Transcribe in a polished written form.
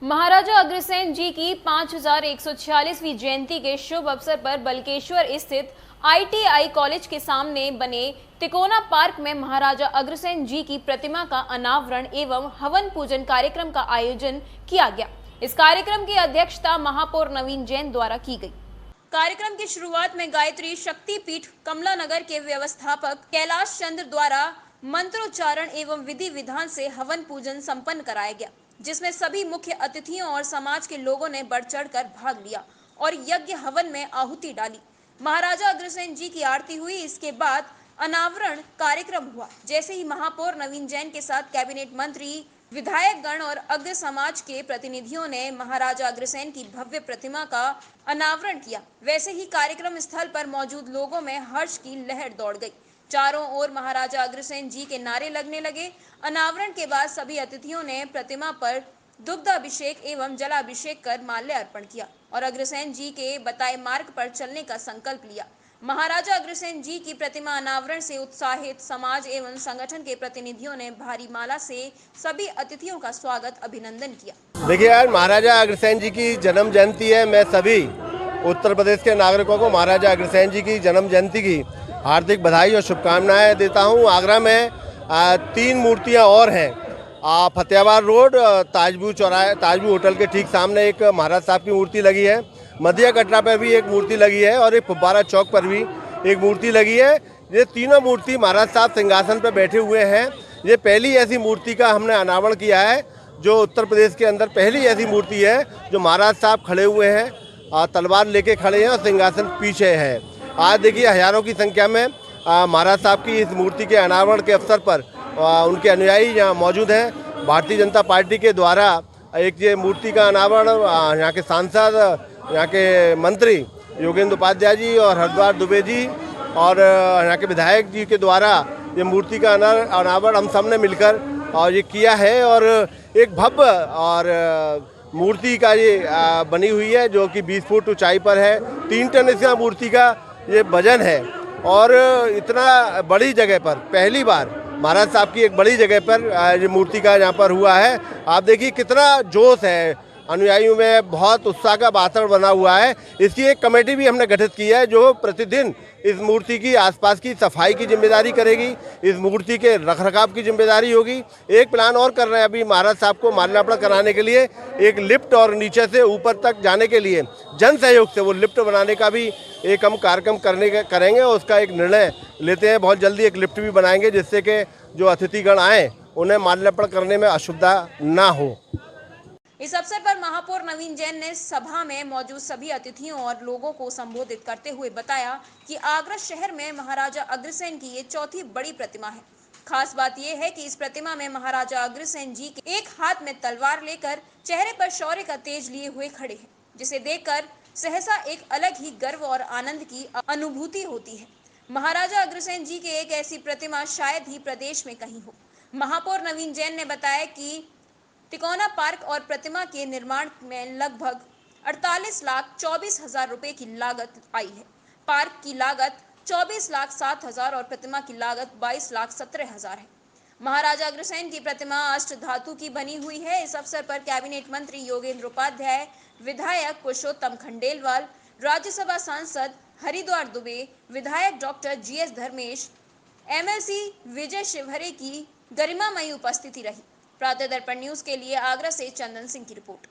महाराजा अग्रसेन जी की 5146वीं जयंती के शुभ अवसर पर बलकेश्वर स्थित ITI कॉलेज के सामने बने तिकोना पार्क में महाराजा अग्रसेन जी की प्रतिमा का अनावरण एवं हवन पूजन कार्यक्रम का आयोजन किया गया। इस कार्यक्रम की अध्यक्षता महापौर नवीन जैन द्वारा की गई। कार्यक्रम की शुरुआत में गायत्री शक्तिपीठ कमला नगर के व्यवस्थापक कैलाश चंद्र द्वारा मंत्रोच्चारण एवं विधि विधान से हवन पूजन संपन्न कराया गया, जिसमें सभी मुख्य अतिथियों और समाज के लोगों ने बढ़ चढ़कर भाग लिया और यज्ञ हवन में आहुति डाली। महाराजा अग्रसेन जी की आरती हुई। इसके बाद अनावरण कार्यक्रम हुआ। जैसे ही महापौर नवीन जैन के साथ कैबिनेट मंत्री, विधायक गण और अग्र समाज के प्रतिनिधियों ने महाराजा अग्रसेन की भव्य प्रतिमा का अनावरण किया, वैसे ही कार्यक्रम स्थल पर मौजूद लोगों में हर्ष की लहर दौड़ गई। चारों ओर महाराजा अग्रसेन जी के नारे लगने लगे। अनावरण के बाद सभी अतिथियों ने प्रतिमा पर दुग्धाभिषेक एवं जलाभिषेक कर माल्य अर्पण किया और अग्रसेन जी के बताए मार्ग पर चलने का संकल्प लिया। महाराजा अग्रसेन जी की प्रतिमा अनावरण से उत्साहित समाज एवं संगठन के प्रतिनिधियों ने भारी माला से सभी अतिथियों का स्वागत अभिनंदन किया। देखिए, आज महाराजा अग्रसेन जी की जन्म जयंती है। मैं सभी उत्तर प्रदेश के नागरिकों को महाराजा अग्रसेन जी की जन्म जयंती की हार्दिक बधाई और शुभकामनाएं देता हूं। आगरा में 3 मूर्तियां और हैं। फतेहाबाद रोड ताजबू चौराहे, ताजबू होटल के ठीक सामने एक महाराज साहब की मूर्ति लगी है। मध्य कटरा पर भी एक मूर्ति लगी है और एक फुब्बारा चौक पर भी एक मूर्ति लगी है। ये तीनों मूर्ति महाराज साहब सिंहासन पर बैठे हुए हैं। ये पहली ऐसी मूर्ति का हमने अनावरण किया है जो उत्तर प्रदेश के अंदर पहली ऐसी मूर्ति है जो महाराज साहब खड़े हुए हैं, तलवार लेके खड़े हैं और सिंहासन पीछे है। आज देखिए, हजारों की संख्या में महाराज साहब की इस मूर्ति के अनावरण के अवसर पर उनके अनुयायी यहाँ मौजूद हैं। भारतीय जनता पार्टी के द्वारा एक ये मूर्ति का अनावरण यहाँ के सांसद, यहाँ के मंत्री योगेंद्र उपाध्याय जी और हरद्वार दुबे जी और यहाँ के विधायक जी के द्वारा ये मूर्ति का अनावरण हम सब ने मिलकर और ये किया है। और एक भव्य और मूर्ति का ये बनी हुई है जो कि 20 फुट ऊंचाई पर है। 3 टन इसका मूर्ति का ये वजन है और इतना बड़ी जगह पर पहली बार महाराज साहब की एक बड़ी जगह पर ये मूर्ति का यहाँ पर हुआ है। आप देखिए कितना जोश है, अनुयायियों में बहुत उत्साह का वातावरण बना हुआ है। इसकी एक कमेटी भी हमने गठित की है जो प्रतिदिन इस मूर्ति की आसपास की सफाई की जिम्मेदारी करेगी, इस मूर्ति के रखरखाव की जिम्मेदारी होगी। एक प्लान और कर रहे हैं अभी महाराज साहब को माल्यार्पण कराने के लिए, एक लिफ्ट और नीचे से ऊपर तक जाने के लिए जन सहयोग से वो लिफ्ट बनाने का भी एक हम कार्यक्रम करेंगे और उसका एक निर्णय लेते हैं। बहुत जल्दी एक लिफ्ट भी बनाएंगे जिससे कि जो अतिथिगण आए उन्हें माल्यार्पण करने में असुविधा ना हो। इस अवसर पर महापौर नवीन जैन ने सभा में मौजूद सभी अतिथियों और लोगों को संबोधित करते हुए बताया कि आगरा शहर में महाराजा अग्रसेन की ये चौथी बड़ी प्रतिमा है। खास बात यह है कि इस प्रतिमा में महाराजा अग्रसेन जी के एक हाथ में तलवार लेकर चेहरे पर शौर्य का तेज लिए हुए खड़े हैं, जिसे देखकर सहसा एक अलग ही गर्व और आनंद की अनुभूति होती है। महाराजा अग्रसेन जी की एक ऐसी प्रतिमा शायद ही प्रदेश में कहीं हो। महापौर नवीन जैन ने बताया कि तिकोना पार्क और प्रतिमा के निर्माण में लगभग 48,24,000 रुपए की लागत आई है। पार्क की लागत 24,07,000 और प्रतिमा की लागत 22,17,000 है। महाराजा अग्रसेन की प्रतिमा अष्ट धातु की बनी हुई है। इस अवसर पर कैबिनेट मंत्री योगेंद्र उपाध्याय, विधायक पुरुषोत्तम खंडेलवाल, राज्यसभा सांसद हरिद्वार दुबे, विधायक डॉक्टर GS धर्मेश, MLC विजय शिवहरे की गरिमामयी उपस्थिति रही। प्रातः दर्पण न्यूज के लिए आगरा से चंदन सिंह की रिपोर्ट।